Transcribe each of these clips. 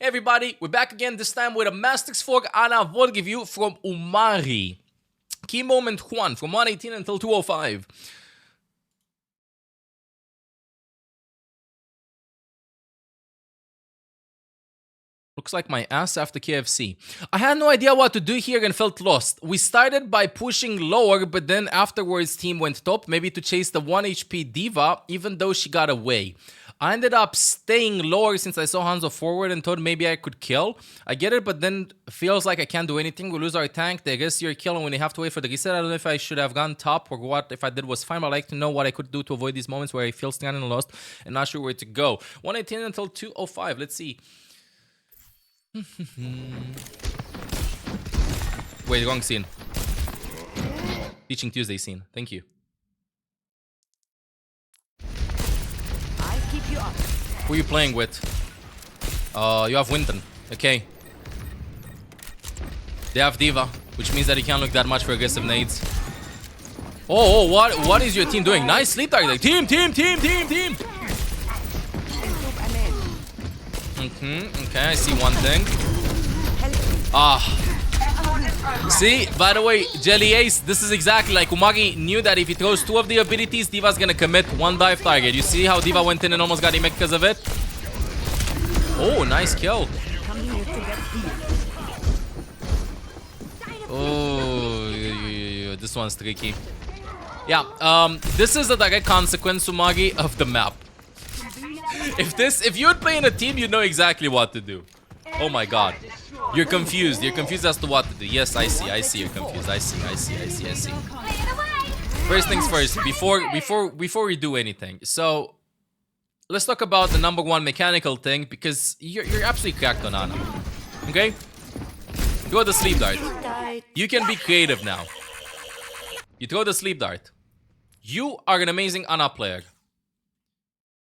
Hey everybody, we're back again, this time with a Mastix 4 Ana VOD review from Umari. Key moment 1, from 118 until 205. Looks like my ass after KFC. I had no idea what to do here and felt lost. We started by pushing lower, but then afterwards team went top, maybe to chase the 1 HP D.Va, even though she got away. I ended up staying lower since I saw Hanzo forward and thought maybe I could kill. I get it, but then feels like I can't do anything. We lose our tank, they guess you're killing when you have to wait for the reset. I don't know if I should have gone top or what. If I did was fine, but I'd like to know what I could do to avoid these moments where I feel stranded and lost and not sure where to go. 118 until 205, let's see. Wait, wrong scene. Teaching Tuesday scene. Thank you. I keep you up. Who are you playing with? You have Winton. Okay. They have D.Va, which means that he can't look that much for aggressive nades. Oh, what is your team doing? Nice sleep target. Team. Okay, I see one thing. See, by the way, Jelly Ace, this is exactly like Umari knew that if he throws 2 of the abilities, D.Va's gonna commit 1 dive target. You see how D.Va went in and almost got him because of it? Oh, nice kill. Oh, this one's tricky. Yeah, this is a direct consequence, Umari, of the map. If you would play in a team, you'd know exactly what to do. Oh my god. You're confused. You're confused as to what to do. Yes, I see you're confused. I see. First things first, before we do anything. So, let's talk about the #1 mechanical thing, because you're absolutely cracked on Ana. Okay? Throw the sleep dart. You can be creative now. You throw the sleep dart. You are an amazing Ana player.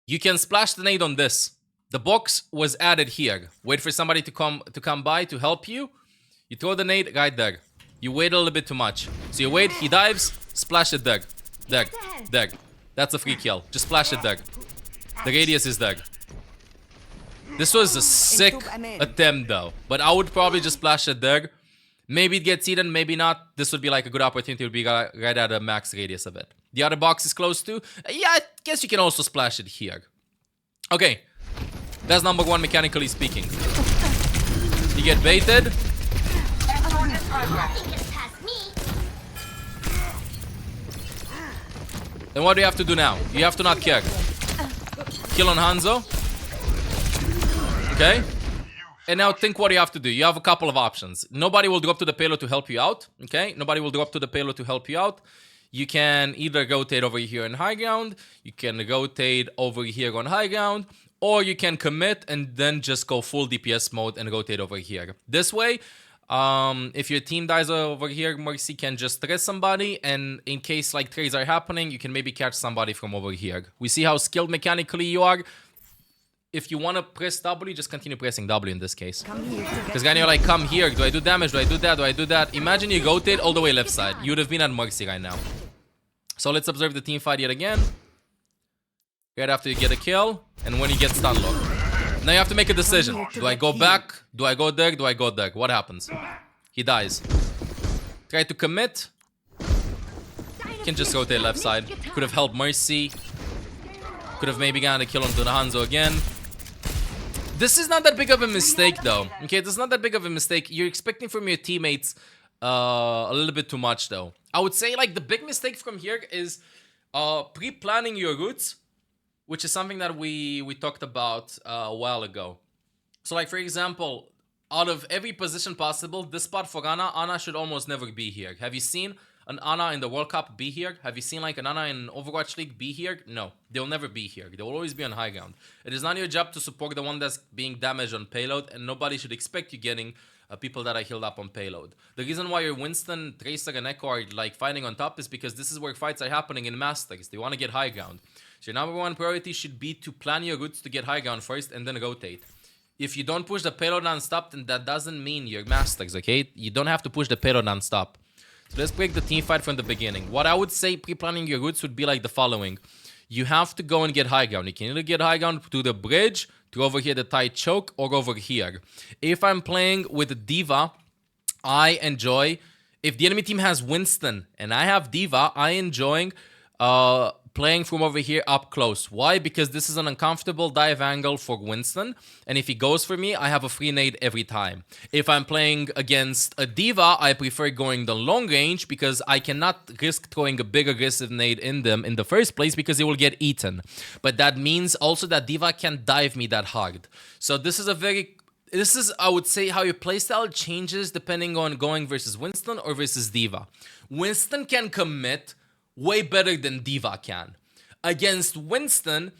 You can splash the nade on this. The box was added here. Wait for somebody to come by to help you. You throw the nade right there. You wait a little bit too much. So you wait, he dives, splash it there. There. That's a free kill. Just splash it there. The radius is there. This was a sick attempt though. But I would probably just splash it there. Maybe it gets eaten, maybe not. This would be like a good opportunity to be right at a max radius of it. The other box is close to. Yeah, I guess you can also splash it here. Okay. That's #1 mechanically speaking. You get baited. Then what do you have to do now? You have to not care. Kill on Hanzo. Okay. And now think what you have to do. You have a couple of options. Nobody will drop to the payload to help you out. Okay? Nobody will drop to the payload to help you out. You can either rotate over here on high ground. You can rotate over here on high ground. Or you can commit and then just go full DPS mode and rotate over here. This way, if your team dies over here, Mercy can just stress somebody. And in case like trades are happening, you can maybe catch somebody from over here. We see how skilled mechanically you are. If you want to press W, just continue pressing W in this case. Because then you're like, come here. Do I do damage? Do I do that? Do I do that? Imagine you rotate all the way left side. You would have been at Mercy right now. So let's observe the team fight yet again. Right after you get a kill, and when you get stun locked. Now you have to make a decision. Do I go back? Do I go there? Do I go there? What happens? He dies. Try to commit. Can just rotate left side. Could have helped Mercy. Could have maybe gotten a kill onto the Hanzo again. This is not that big of a mistake though. Okay, this is not that big of a mistake. You're expecting from your teammates a little bit too much though. I would say like the big mistake from here is pre-planning your routes, which is something that we talked about a while ago. So like, for example, out of every position possible, this spot for Ana should almost never be here. Have you seen an Ana in the World Cup be here? Have you seen like an Ana in Overwatch League be here? No, they'll never be here. They will always be on high ground. It is not your job to support the one that's being damaged on payload, and nobody should expect you getting people that are healed up on payload. The reason why your Winston, Tracer, and Echo are like fighting on top is because this is where fights are happening in Masters. They want to get high ground. So your #1 priority should be to plan your routes to get high ground first and then rotate. If you don't push the payload non-stop, then that doesn't mean you're Masters, okay? You don't have to push the payload non-stop. So let's break the team fight from the beginning. What I would say pre-planning your routes would be like the following. you have to go and get high ground. You can either get high ground to the bridge, to over here the tight choke, or over here. If I'm playing with D.Va, I enjoy, if the enemy team has Winston and I have D.Va, I enjoy playing from over here up close. Why? Because this is an uncomfortable dive angle for Winston, and if he goes for me, I have a free nade every time. If I'm playing against a D.Va, I prefer going the long range because I cannot risk throwing a big aggressive nade in them in the first place because they will get eaten. But that means also that D.Va can't dive me that hard. So this is, I would say, how your playstyle changes depending on going versus Winston or versus D.Va. Winston can commit way better than D.Va can. Against Winston,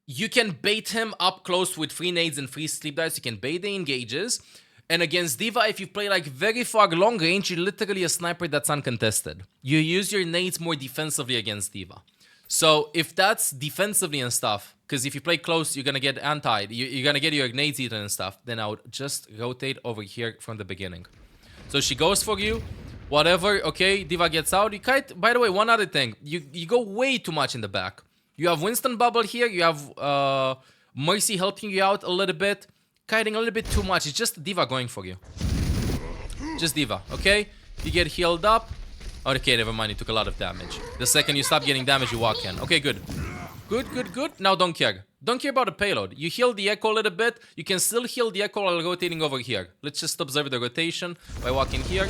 you can bait him up close with free nades and free sleep darts. You can bait the engages. And against D.Va, if you play like very far long range, you're literally a sniper that's uncontested. You use your nades more defensively against D.Va. So if that's defensively and stuff, because if you play close, you're going to get antied. You're going to get your nades eaten and stuff. Then I would just rotate over here from the beginning. So she goes for you. Whatever, okay, D.Va gets out. You kite. By the way, one other thing. You go way too much in the back. You have Winston bubble here. You have Mercy helping you out a little bit. Kiting a little bit too much. It's just D.Va going for you. Just D.Va, okay? You get healed up. Okay, never mind. You took a lot of damage. The second you stop getting damage, you walk in. Okay, good. Good. Now don't care. Don't care about the payload. You heal the Echo a little bit. You can still heal the Echo while rotating over here. Let's just observe the rotation by walking here.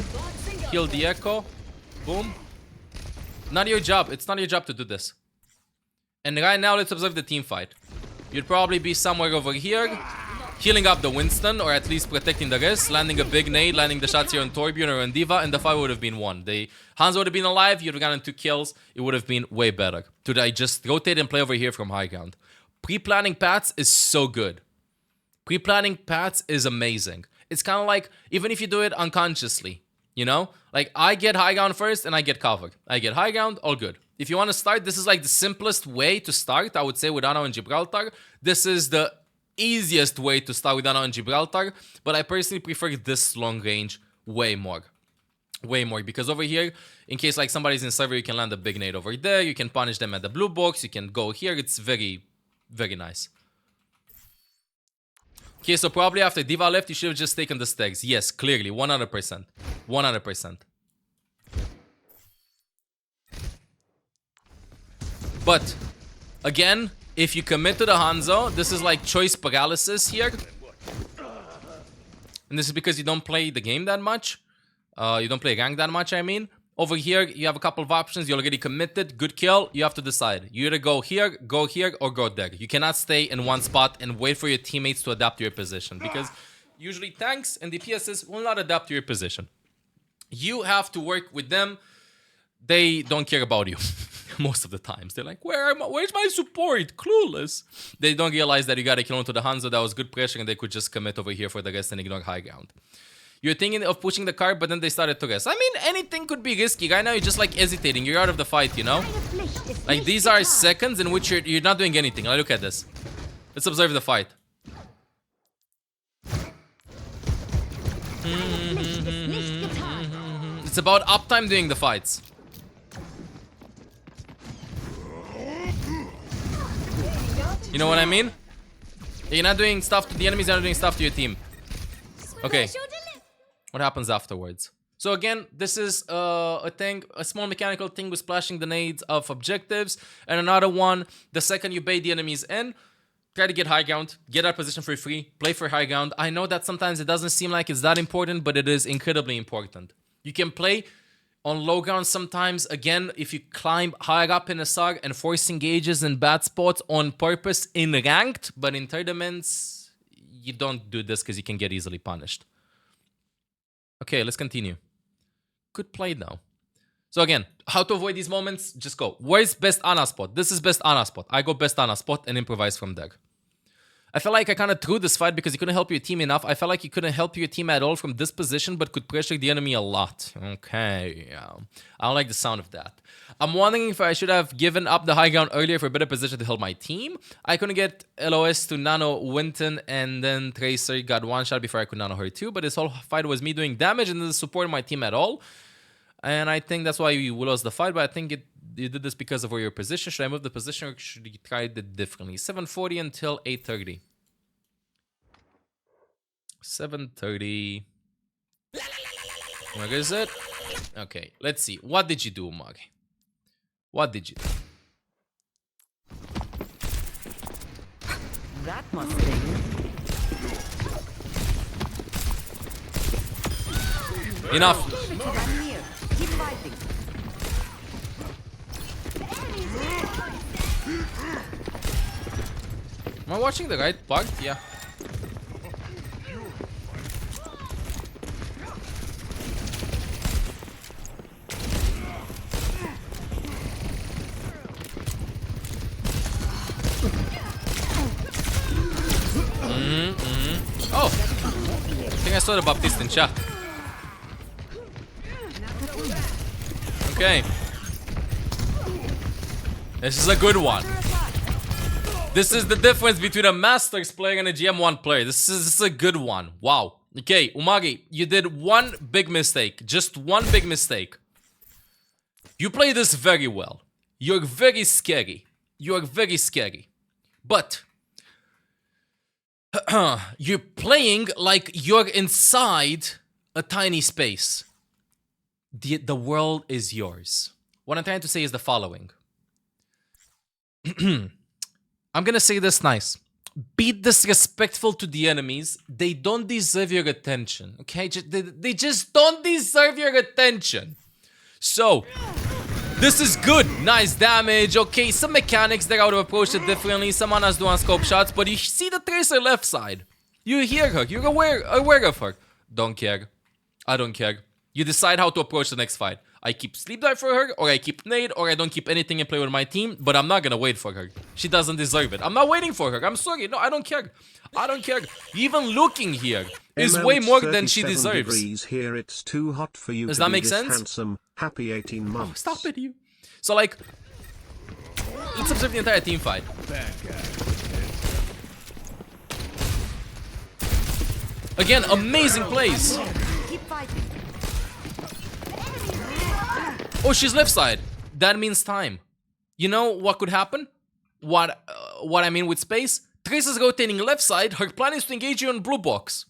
Heal the Echo. Boom. Not your job. It's not your job to do this. And right now, let's observe the team fight. You'd probably be somewhere over here, healing up the Winston, or at least protecting the rest, landing a big nade, landing the shots here on Torbjorn or on D.Va, and the fight would have been won. Hanzo would have been alive, you'd have gotten 2 kills, it would have been way better. I just rotate and play over here from high ground. Pre-planning paths is so good. Pre-planning paths is amazing. It's kind of like, even if you do it unconsciously, you know? Like, I get high ground first and I get covered. I get high ground, all good. If you want to start, this is like the simplest way to start, I would say, with Ana and Gibraltar. This is the easiest way to start with Ana and Gibraltar, but I personally prefer this long range way more. Way more, because over here, in case like somebody's in server, you can land a big nade over there, you can punish them at the blue box, you can go here, it's very, very nice. Okay, so probably after D.Va left, you should have just taken the stacks. Yes, clearly, 100%. 100%. But, again, if you commit to the Hanzo, this is like choice paralysis here. And this is because you don't play the game that much. You don't play rank that much, I mean. Over here, you have a couple of options. You're already committed. Good kill. You have to decide. You either go here, or go there. You cannot stay in one spot and wait for your teammates to adapt to your position. Because usually tanks and DPSs will not adapt to your position. You have to work with them. They don't care about you. Most of the times. They're like, where's my support? Clueless. They don't realize that you gotta kill onto the Hanzo. That was good pressure and they could just commit over here for the rest and ignore high ground. You're thinking of pushing the card, but then they started to rest. I mean, anything could be risky. Right now, you're just like hesitating. You're out of the fight, you know? Like, these are seconds in which you're not doing anything. Like, look at this. Let's observe the fight. It's about uptime doing the fights. You know what I mean? You're not doing stuff to the enemies, you're not doing stuff to your team. Okay. What happens afterwards? So again, this is a small mechanical thing with splashing the nades of objectives. And another one, the second you bait the enemies in, try to get high ground, get out position for free, play for high ground. I know that sometimes it doesn't seem like it's that important, but it is incredibly important. You can play on low ground sometimes, again, if you climb higher up in a SAR and force engages in bad spots on purpose in ranked, but in tournaments, you don't do this because you can get easily punished. Okay, let's continue. Good play now. So again, how to avoid these moments? Just go. Where's best Ana spot? This is best Ana spot. I go best Ana spot and improvise from there. I felt like I kind of threw this fight because you couldn't help your team enough. I felt like you couldn't help your team at all from this position, but could pressure the enemy a lot. Okay, yeah. I don't like the sound of that. I'm wondering if I should have given up the high ground earlier for a better position to help my team. I couldn't get LOS to nano Winton, and then Tracer got one shot before I could nano her too, but this whole fight was me doing damage and didn't support my team at all. And I think that's why we lost the fight, but I think you did this because of where your position. Should I move the position or should you try it differently? 7:40 until 8:30. 7:30. Where is it? Okay, let's see. What did you do, Mari? What did you do? That must sting. Enough. I'm here. Keep fighting. Am I watching the right part? Yeah. Oh! I think I saw the Baptiste in chat. Okay. This is a good one. This is the difference between a Masters player and a GM1 player. This is a good one. Wow. Okay, Umagi, you did one big mistake. Just one big mistake. You play this very well. You're very scary. You're very scary. But you're playing like you're inside a tiny space. The world is yours. What I'm trying to say is the following. I'm gonna say this nice. Be disrespectful to the enemies. They don't deserve your attention. Okay? They just don't deserve your attention. So, this is good. Nice damage. Okay, some mechanics that I would have approached it differently. Some Ana's doing scope shots, but you see the Tracer left side. You hear her. You're aware of her. Don't care. I don't care. You decide how to approach the next fight. I keep sleep dive for her, or I keep nade, or I don't keep anything and play with my team, but I'm not gonna wait for her. She doesn't deserve it. I'm not waiting for her. I'm sorry. No, I don't care. I don't care. Even looking here is way more than she deserves. Here, it's too hot for you. Does that make sense? Handsome, happy 18 months. Oh, stop it, you. So, like, let's observe the entire team fight. Again, amazing plays. Keep fighting. Oh, she's left side. That means time. You know what could happen? What I mean with space? Tracer's rotating left side. Her plan is to engage you on blue box.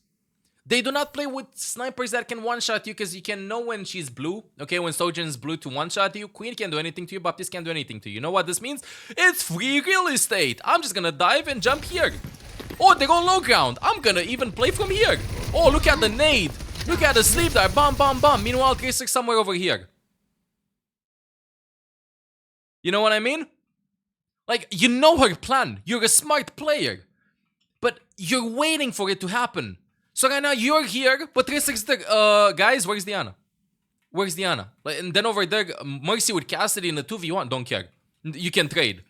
They do not play with snipers that can one-shot you because you can know when she's blue. Okay, when Sojourn is blue to one-shot you. Queen can't do anything to you. Baptiste can't do anything to you. You know what this means? It's free real estate. I'm just gonna dive and jump here. Oh, they're on low ground. I'm gonna even play from here. Oh, look at the nade. Look at the sleep dive. Bam, bam, bam. Meanwhile, Tracer's somewhere over here. You know what I mean? Like, you know her plan. You're a smart player. But you're waiting for it to happen. So right now, you're here, but Tracer's there. Guys, where's Diana? Where's Diana? And then over there, Mercy with Cassidy in the 2v1. Don't care. You can trade.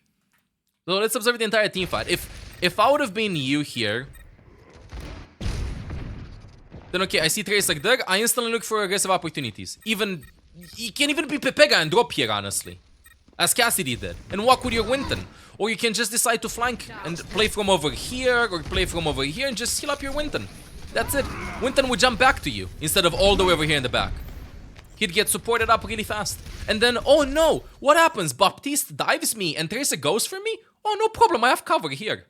So let's observe the entire team fight. If I would have been you here, then okay, I see Tracer there. I instantly look for aggressive opportunities. Even, you can even be Pepega and drop here, honestly. As Cassidy did, and walk with your Winton. Or you can just decide to flank and play from over here, or play from over here and just heal up your Winton. That's it. Winton would jump back to you, instead of all the way over here in the back. He'd get supported up really fast. And then, oh no, what happens? Baptiste dives me and Tracer goes for me? Oh, no problem, I have cover here.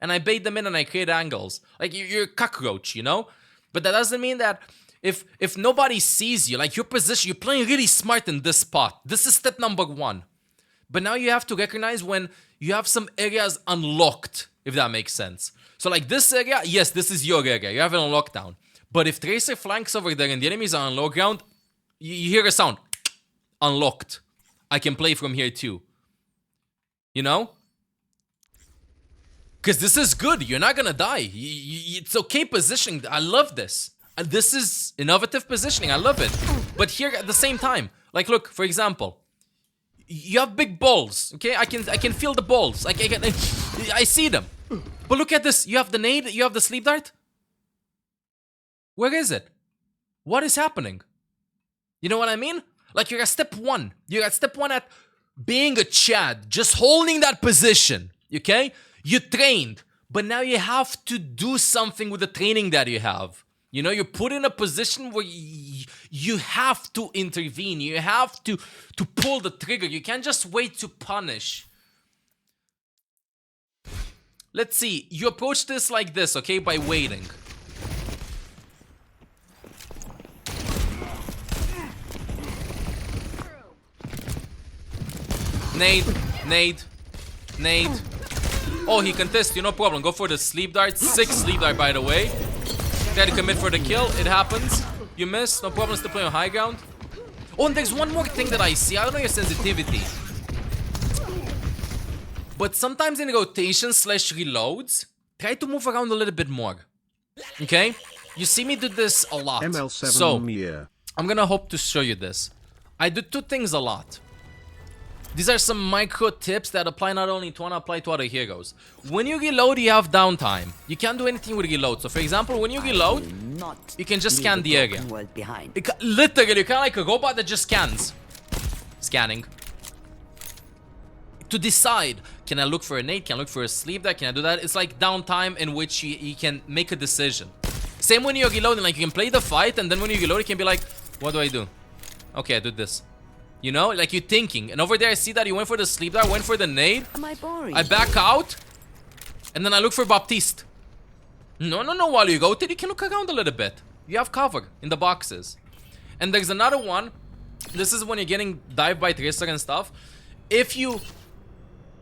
And I bait them in and I create angles. Like, you're a cockroach, you know? But that doesn't mean that if nobody sees you, like your position, you're playing really smart in this spot. This is step number 1. But now you have to recognize when you have some areas unlocked, if that makes sense. So like this area, yes, this is your area. You have it on lockdown. But if Tracer flanks over there and the enemies are on low ground, you hear a sound. Unlocked. I can play from here too. You know? Because this is good. You're not gonna die. It's okay positioning. I love this. And this is innovative positioning. I love it. But here at the same time, like look, for example, you have big balls. Okay, I can feel the balls. I see them. But look at this. You have the nade. You have the sleep dart. Where is it? What is happening? You know what I mean? Like you're at step 1. You're at step 1 at being a Chad, just holding that position. Okay, you trained, but now you have to do something with the training that you have. You know, you're put in a position where You have to intervene. You have to pull the trigger. You can't just wait to punish. Let's see. You approach this like this, okay? By waiting. Nade. Oh, he contests you, no problem. Go for the sleep dart. 6 sleep dart, by the way. Try to commit for the kill. It happens. You miss. No problem. Still playing on high ground. Oh, and there's one more thing that I see. I don't know your sensitivity. But sometimes in rotation/reloads, try to move around a little bit more. Okay? You see me do this a lot. mL7 so, year. I'm gonna hope to show you this. I do 2 things a lot. These are some micro tips that apply not only to one, apply to other heroes. When you reload, you have downtime. You can't do anything with reload. So for example, when you reload, you can just scan the area. Literally, you're kind of like a robot that just scans. Scanning. To decide, can I look for a nade? Can I look for a sleep dart? Can I do that? It's like downtime in which you can make a decision. Same when you're reloading, like you can play the fight, and then when you reload, you can be like, what do I do? Okay, I do this. You know, like you're thinking. And over there, I see that you went for the sleep dart, went for the nade. Am I boring? I back out, and then I look for Baptiste. No. While you go, you can look around a little bit. You have cover in the boxes. And there's another one. This is when you're getting dived by Tracer and stuff. If you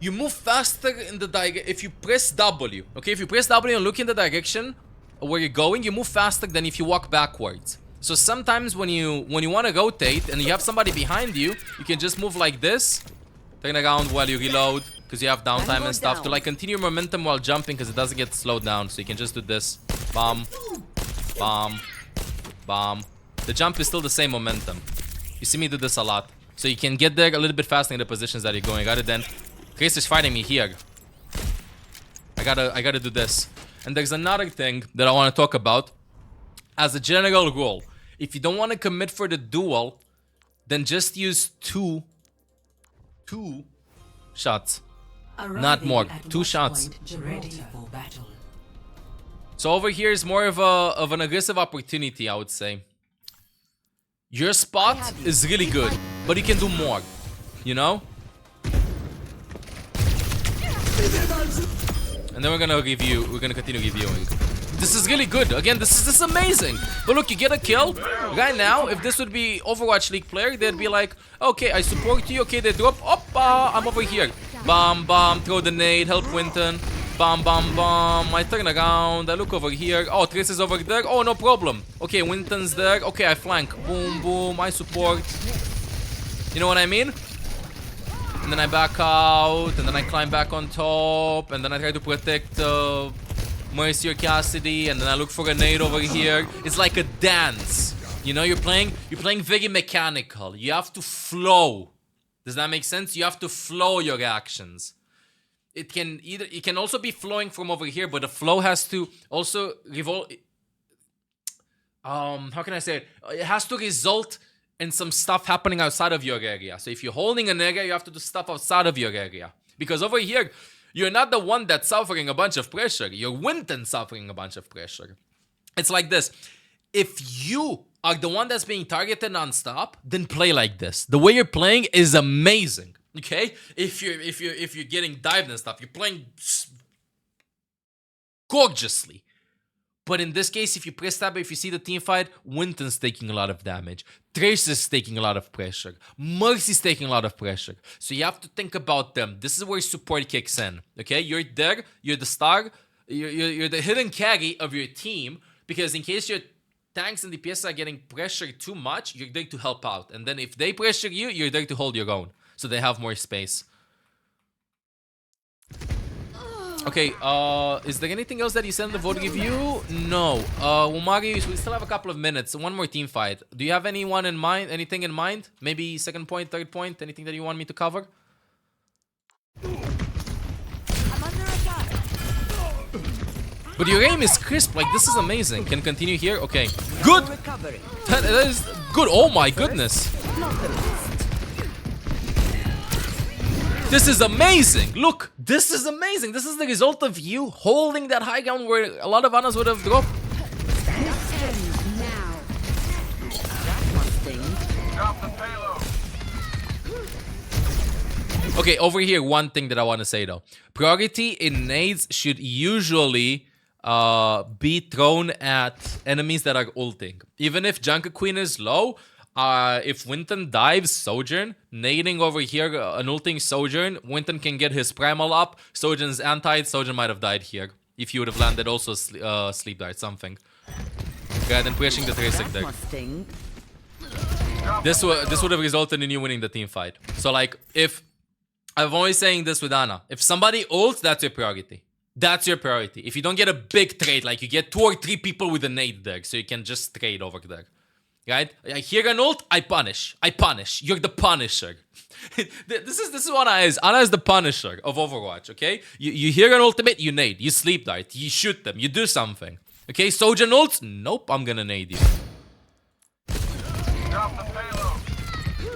move faster in the direction, if you press W, okay? If you press W and look in the direction where you're going, you move faster than if you walk backwards. So sometimes when you want to rotate and you have somebody behind you, you can just move like this, turn around while you reload, because you have downtime and stuff to like continue momentum while jumping, because it doesn't get slowed down. So you can just do this, bomb, bomb, bomb. The jump is still the same momentum. You see me do this a lot, so you can get there a little bit faster in the positions that you're going, rather than Tracer's fighting me here. I gotta do this. And there's another thing that I want to talk about. As a general rule, if you don't want to commit for the duel, then just use two shots. Not more. 2 shots. So over here is more of an aggressive opportunity, I would say. Your spot is really good, but you can do more. You know? And then we're gonna continue reviewing. This is really good. Again, this is amazing. But look, you get a kill. Right now, if this would be Overwatch League player, they'd be like, okay, I support you. Okay, they drop. Oppa, I'm over here. Bam, bam, throw the nade, help Winton. Bam, bam, bam. I turn around. I look over here. Oh, Trace is over there. Oh, no problem. Okay, Winton's there. Okay, I flank. Boom, boom. I support. You know what I mean? And then I back out. And then I climb back on top. And then I try to protect Mercy or Cassidy, and then I look for a nade over here. It's like a dance. You know, you're playing very mechanical. You have to flow. Does that make sense? You have to flow your actions. It can also be flowing from over here, but the flow has to also revolve. How can I say it? It has to result in some stuff happening outside of your area. So if you're holding an area, you have to do stuff outside of your area. Because over here, you're not the one that's suffering a bunch of pressure. You're Winton suffering a bunch of pressure. It's like this. If you are the one that's being targeted non-stop, then play like this. The way you're playing is amazing. Okay? If you're getting dived and stuff, you're playing gorgeously. But in this case, if you press tab, if you see the team fight, Winton's taking a lot of damage. Tracer's taking a lot of pressure. Mercy's taking a lot of pressure. So you have to think about them. This is where support kicks in. Okay? You're there. You're the star. You're the hidden carry of your team. Because in case your tanks and DPS are getting pressured too much, you're there to help out. And then if they pressure you, you're there to hold your own. So they have more space. Okay, is there anything else that you said in the vote review? No. Umari, we still have a couple of minutes. One more team fight. Do you have anyone in mind? Anything in mind? Maybe second point, third point? Anything that you want me to cover? I'm under attack. But your aim is crisp. Like, this is amazing. Can continue here? Okay. Good! That is good. Oh my goodness. This is amazing! Look, this is amazing! This is the result of you holding that high ground where a lot of Annas would have dropped. sting. Okay, over here, one thing that I want to say though. Priority in nades should usually be thrown at enemies that are ulting. Even if Junker Queen is low, if Winton dives Sojourn, nading over here, an ulting Sojourn, Winton can get his primal up, Sojourn's anti, Sojourn might have died here. If you would have landed also sleep dart, something. Okay, then pushing the 3-6 there. Sting. This would have resulted in you winning the team fight. So like, if... I'm always saying this with Ana. If somebody ults, that's your priority. That's your priority. If you don't get a big trade, like you get 2 or 3 people with a nade there, so you can just trade over there. Right? I hear an ult, I punish. I punish. You're the punisher. this is what Ana is. Ana is the punisher of Overwatch, okay? You hear an ultimate, you nade. You sleep dart. You shoot them. You do something. Okay? Sojourn ults? Nope, I'm gonna nade you.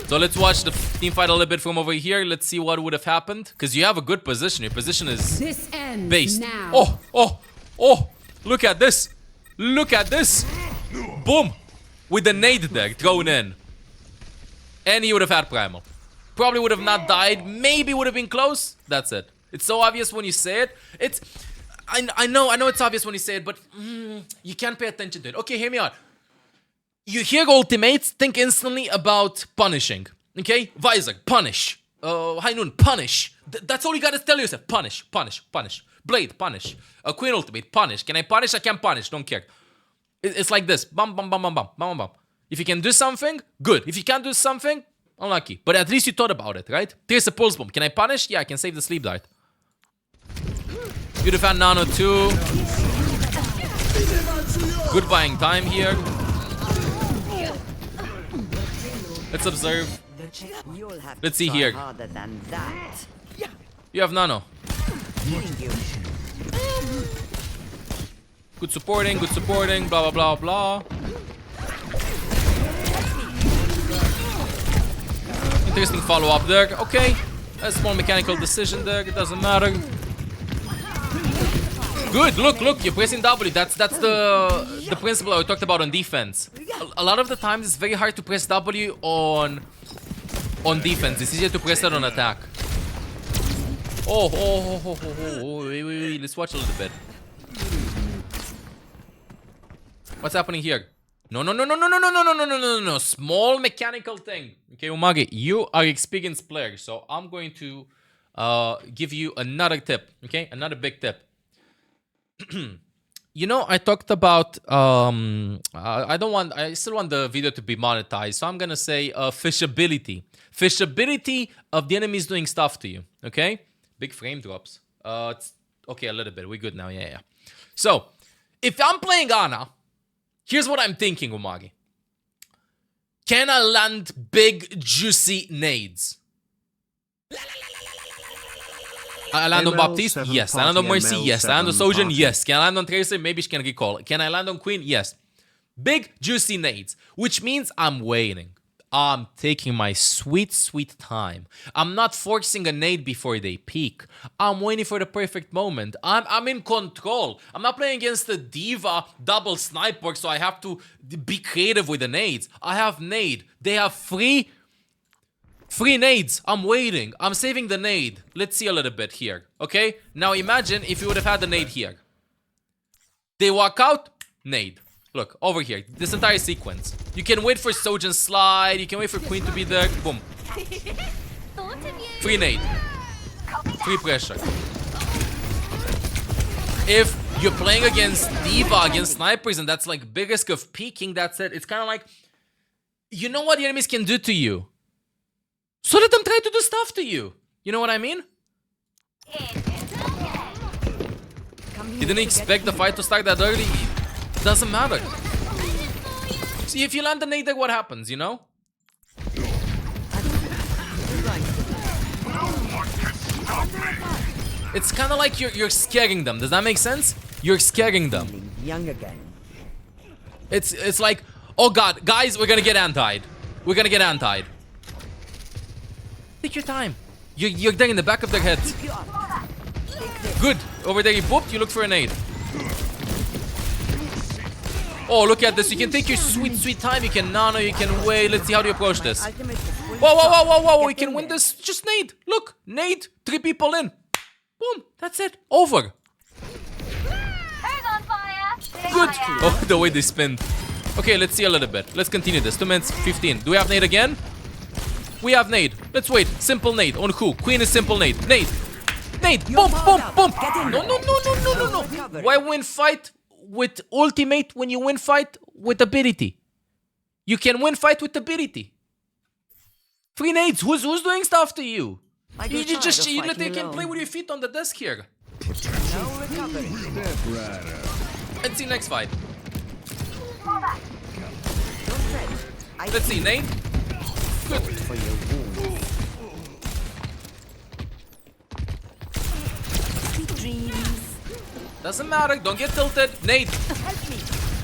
So let's watch the team fight a little bit from over here. Let's see what would have happened. Because you have a good position. Your position is This ends based. now. Oh! Look at this. Look at this. Boom. With the nade there thrown in. And he would have had primal. Probably would have not died. Maybe would have been close. That's it. It's so obvious when you say it. I know it's obvious when you say it, but you can't pay attention to it. Okay, hear me out. You hear ultimates, think instantly about punishing. Okay? Visor, punish. High Noon, punish. That's all you gotta tell yourself. Punish, punish, punish. Blade, punish. Queen ultimate, punish. Can I punish? I can punish. Don't care. It's like this. Bam, bam, bam, bam, bam, bam, bam. If you can do something, good. If you can't do something, unlucky. But at least you thought about it, right? There's a pulse bomb. Can I punish? Yeah, I can save the sleep dart. You'd have had nano too. Good buying time here. Let's observe. Let's see here. Harder than that. You have nano. Good supporting, blah, blah, blah, blah. Interesting follow-up there. Okay. A small mechanical decision there. It doesn't matter. Good. Look. You're pressing W. That's the principle I talked about on defense. A lot of the times it's very hard to press W on defense. It's easier to press it on attack. Wait. Let's watch a little bit. What's happening here? No. Small mechanical thing. Okay, Umagi, you are experienced player, so I'm going to give you another tip. Okay, another big tip. You know, I talked about I still want the video to be monetized, so I'm gonna say fishability. Fishability of the enemies doing stuff to you. Okay? Big frame drops. It's okay, a little bit. We're good now. Yeah. So, if I'm playing Ana, here's what I'm thinking, Umagi. Can I land big, juicy nades? I land on Baptiste? Yes. I land on Mercy? Yes. I land on Sojourn? Yes. Can I land on Tracer? Maybe she can recall. Can I land on Queen? Yes. Big, juicy nades. Which means I'm waiting. I'm taking my sweet, sweet time. I'm not forcing a nade before they peak. I'm waiting for the perfect moment. I'm in control. I'm not playing against the diva double sniper, so I have to be creative with the nades. I have nade. They have free nades. I'm waiting. I'm saving the nade. Let's see a little bit here. Okay? Now imagine if you would have had the nade here. They walk out, nade. Look, over here. This entire sequence. You can wait for Sojourn slide. You can wait for Queen to be there. Boom. Free nade. Free pressure. If you're playing against diva, against snipers, and that's like big risk of peeking, that's it. It's kind of like, you know what the enemies can do to you. So let them try to do stuff to you. You know what I mean? You didn't expect the fight to start that early. Doesn't matter. See, if you land the nade, what happens, you know? It's kind of like you're scaring them. Does that make sense? You're scaring them. Young again. It's like, oh god, guys, we're gonna get antied. We're gonna get antied. Take your time. You're there in the back of their heads. Good. Over there, you booped, you look for a nade. Oh, look at this. You can take your sweet, sweet time. You can nano, you can wait. Let's see how do you approach this. Ultimate is fully Whoa, whoa, whoa, whoa, whoa. Get We can in win there. this. Just nade. Look, nade. 3 people in. Boom. That's it. Over. Who's on fire? Good. Oh, the way they spin. Okay, let's see a little bit. Let's continue this. 2 minutes 15. Do we have nade again? We have nade. Let's wait. Simple nade. On who? Queen is simple nade. Nade. Nade. Boom, boom, boom. No, no, no, no, no, no, no. Why win fight with ultimate when you win fight with ability? You can win fight with ability. 3 nades. Who's doing stuff to you? I You get just tired of you fighting literally can alone. play with your feet on the desk here. No recovery. Let's see next fight. Fall back. Don't fret. I Let's see, nade. Good. for your wounds. Sweet dreams. Doesn't matter. Don't get tilted. Nade. Help me.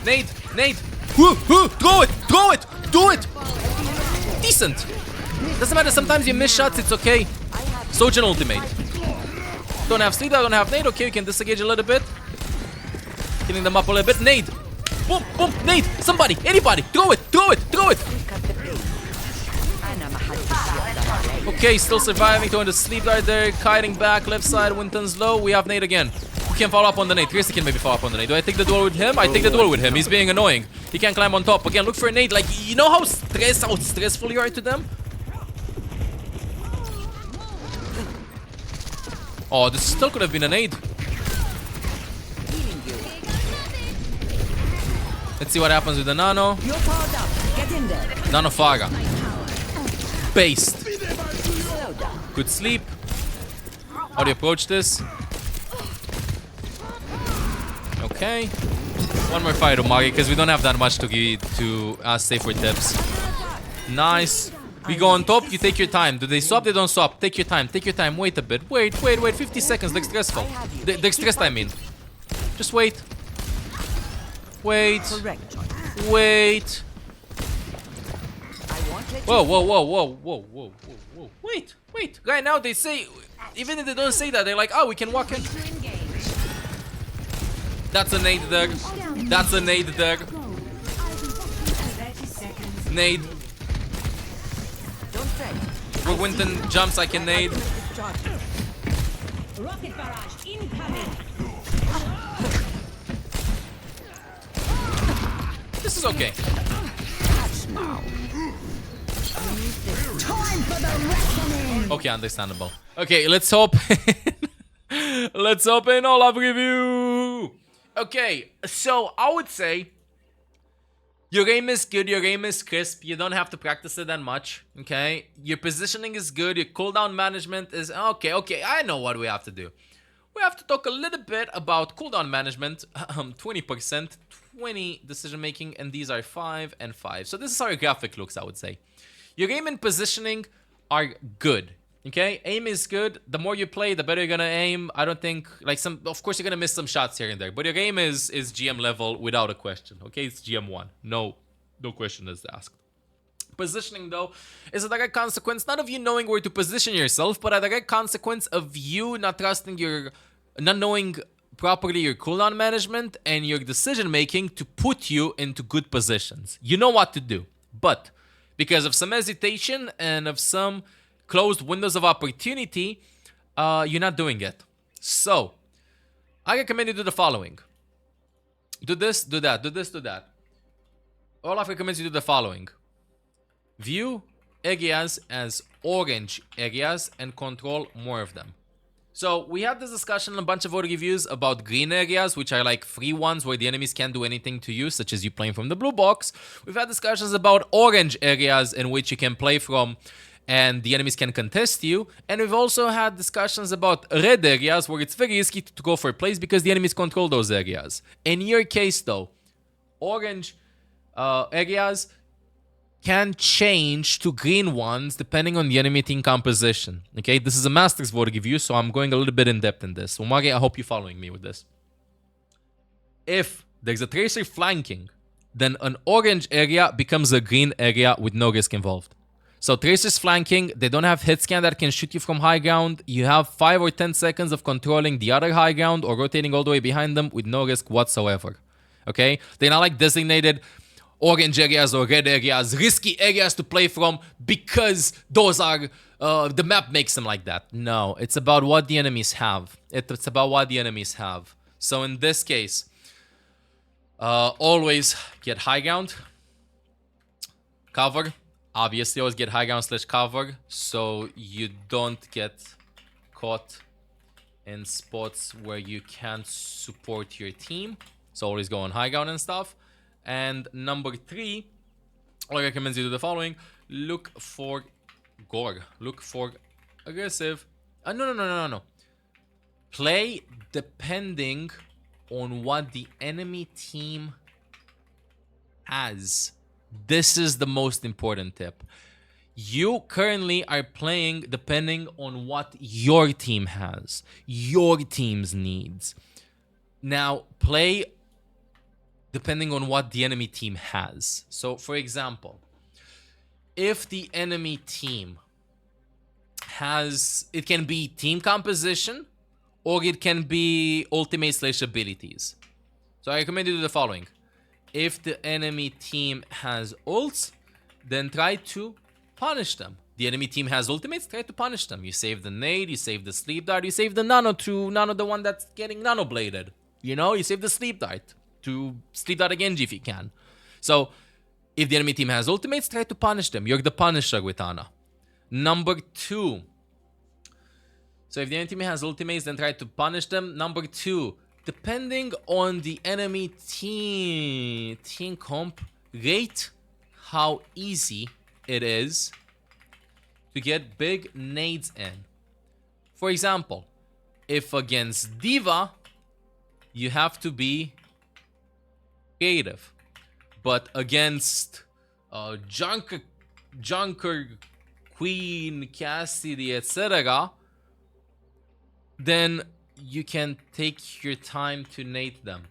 Nade. Nade. Throw it. Throw it. Do it. Decent. Doesn't matter. Sometimes you miss shots. It's okay. Sojourn ultimate. Don't have sleep. I don't have nade. Okay, you can disengage a little bit. Killing them up a little bit. Nade. Boom. Boom. Nade. Somebody. Anybody. Throw it. Throw it. Throw it. Cut the pace. أنا ما حد يساعد علي. Okay, still surviving. Throwing the sleep right there. Kiting back. Left side. Winton's low. We have nade again. Who can follow up on the nade? Tracy can maybe follow up on the nade. Do I take the duel with him? I take the duel with him. He's being annoying. He can't climb on top. Again, look for a nade. Like, you know how stressful you are to them? Oh, this still could have been a nade. Healing you. Let's see what happens with the nano. You're powered up. Get in there. Nano Faga. Based. Slow down. Good sleep. How do you approach this? Okay. One more fight, Omari, because we don't have that much to give to ask safe for tips. Nice. We go on top, you take your time. Do they swap? They don't swap. Take your time. Take your time. Wait a bit. Wait. 50 seconds. They're stressful. They're stressed, I mean. Just wait. Wait. Correct choice. Wait. I won't let Whoa. Wait. Right now they say, even if they don't say that, they're like, oh, we can walk in. That's a nade there. That's a nade there. Nade. Don't fret. Where Winton jumps, I can nade. Rocket barrage incoming. This is okay. Time for the reckoning. Okay, understandable. Okay, let's hope. Let's open Olaf review. Okay, so I would say your game is good, your game is crisp, you don't have to practice it that much, okay? Your positioning is good, your cooldown management is okay, I know what we have to do. We have to talk a little bit about cooldown management, 20%, 20 decision making, and these are 5 and 5. So this is how your graphic looks, I would say. Your aim and positioning are good. Okay, aim is good. The more you play, the better you're gonna aim. I don't think, like, of course you're gonna miss some shots here and there, but your aim is GM level without a question. Okay, it's GM1. No question is asked. Positioning, though, is a direct consequence not of you knowing where to position yourself, but a direct consequence of you not knowing properly your cooldown management and your decision making to put you into good positions. You know what to do, but because of some hesitation and of some closed windows of opportunity, you're not doing it. So, I recommend you do the following. Do this, do that, do this, do that. Olaf recommends you do the following. View areas as orange areas and control more of them. So, we had this discussion in a bunch of other reviews about green areas, which are like free ones where the enemies can't do anything to you, such as you playing from the blue box. We've had discussions about orange areas in which you can play from and the enemies can contest you. And we've also had discussions about red areas where it's very risky to go for plays because the enemies control those areas. In your case, though, orange areas can change to green ones depending on the enemy team composition. Okay, this is a Master's Vote review, so I'm going a little bit in depth in this. So, Mari, I hope you're following me with this. If there's a Tracer flanking, then an orange area becomes a green area with no risk involved. So Tracer's flanking, they don't have hit scan that can shoot you from high ground. You have 5 or 10 seconds of controlling the other high ground or rotating all the way behind them with no risk whatsoever. Okay? They're not like designated orange areas or red areas, risky areas to play from because those are the map makes them like that. No, it's about what the enemies have. It's about what the enemies have. So in this case, always get high ground, cover. Obviously, always get high ground / cover so you don't get caught in spots where you can't support your team. So always go on high ground and stuff. And number 3, I recommend you do the following: look for gore, look for aggressive. No. Play depending on what the enemy team has. This is the most important tip. You currently are playing depending on what your team has, your team's needs. Now, play depending on what the enemy team has. So, for example, if the enemy team has, it can be team composition or it can be ultimate / abilities. So I recommend you do the following. If the enemy team has ults, then try to punish them. The enemy team has ultimates, try to punish them. You save the nade, you save the sleep dart, you save the nano to nano the one that's getting nano bladed. You know, you save the sleep dart to sleep dart again if you can. So if the enemy team has ultimates, try to punish them. You're the punisher with Ana. Number 2. So if the enemy team has ultimates, then try to punish them. Number 2, depending on the enemy team comp, rate how easy it is to get big nades in. For example, if against D.Va, you have to be creative. But against Junker, Queen, Cassidy, etc., then you can take your time to nade them.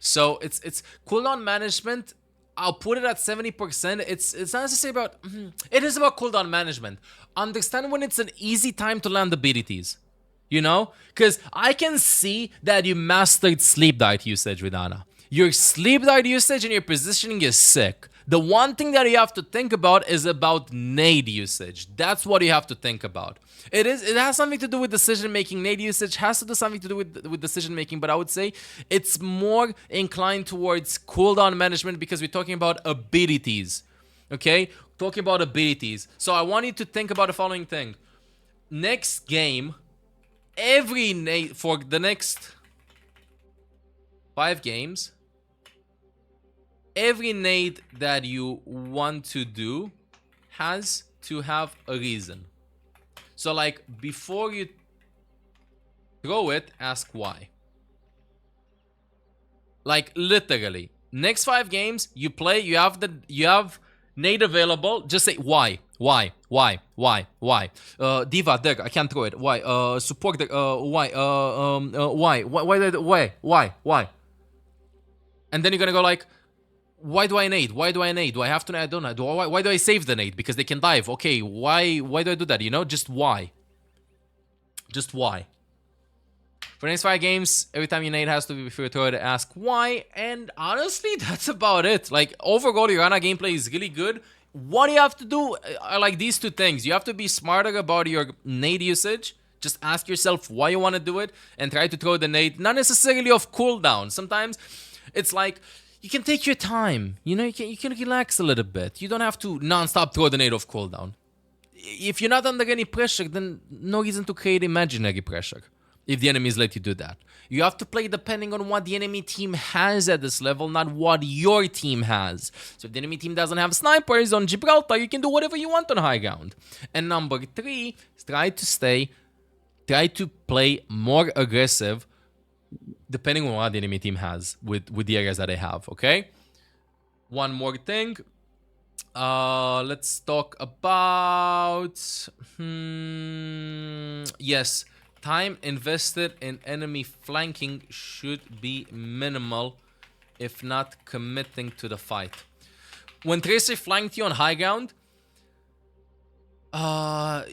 So it's cooldown management. I'll put it at 70%. It's not necessarily about... It is about cooldown management. Understand when it's an easy time to land abilities. You know? Because I can see that you mastered sleep dart usage with Ana. Your sleep dart usage and your positioning is sick. The one thing that you have to think about is about nade usage. That's what you have to think about. It has something to do with decision making. Nade usage has to do something to do with decision making, but I would say it's more inclined towards cooldown management because we're talking about abilities. Okay? Talking about abilities. So I want you to think about the following thing. Next game, every nade for the next 5 games, every nade that you want to do has to have a reason. So like before you throw it, ask why. Like literally, next 5 games you play, you have nade available, just say why. D.Va, there, I can't throw it. Why? Support the why? Why? And then you're gonna go like, why do I nade? Why do I nade? Do I have to nade? I don't know. Why do I save the nade? Because they can dive. Okay, why do I do that? You know, just why? Just why? For the next 5 games, every time you nade has to be before you throw it, ask why. And honestly, that's about it. Like overall, your Ana gameplay is really good. What you have to do are like these 2 things. You have to be smarter about your nade usage. Just ask yourself why you want to do it and try to throw the nade. Not necessarily off cooldown. Sometimes it's like, you can take your time, you know, you can relax a little bit. You don't have to non-stop throw the nade off cooldown. If you're not under any pressure, then no reason to create imaginary pressure if the enemies let you do that. You have to play depending on what the enemy team has at this level, not what your team has. So if the enemy team doesn't have snipers on Gibraltar, you can do whatever you want on high ground. And number 3 is try to play more aggressive depending on what the enemy team has with the areas that they have, okay? One more thing. Let's talk about... Yes, time invested in enemy flanking should be minimal, if not committing to the fight. When Tracer flanked you on high ground,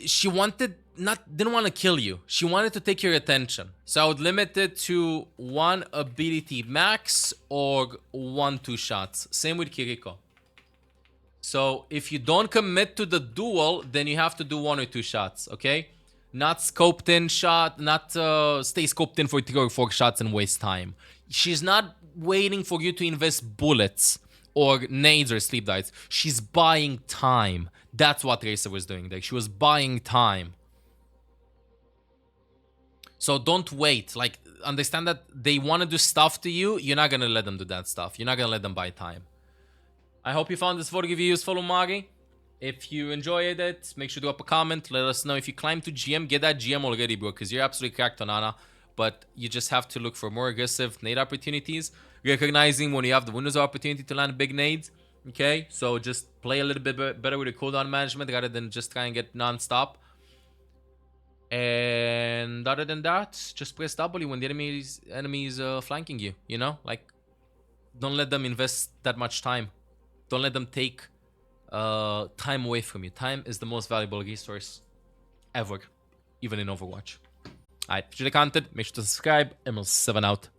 She didn't want to kill you. She wanted to take your attention. So I would limit it to 1 ability max or 1-2 shots. Same with Kiriko. So if you don't commit to the duel, then you have to do 1 or 2 shots, okay? Not scoped in shot, not stay scoped in for 3 or 4 shots and waste time. She's not waiting for you to invest bullets or nades or sleep darts. She's buying time. That's what Tracer was doing there. She was buying time. So don't wait. Like, understand that they want to do stuff to you. You're not going to let them do that stuff. You're not going to let them buy time. I hope you found this video useful, Umagi. If you enjoyed it, make sure to drop a comment. Let us know if you climb to GM. Get that GM already, bro, because you're absolutely cracked on Ana. But you just have to look for more aggressive nade opportunities. Recognizing when you have the windows of opportunity to land big nades. Okay, so just play a little bit better with the cooldown management rather than just try and get non-stop. And other than that, just press W when the enemy is flanking you. You know, like, don't let them invest that much time. Don't let them take time away from you. Time is the most valuable resource ever, even in Overwatch. Alright, if you like the content, make sure to subscribe. mL7 out.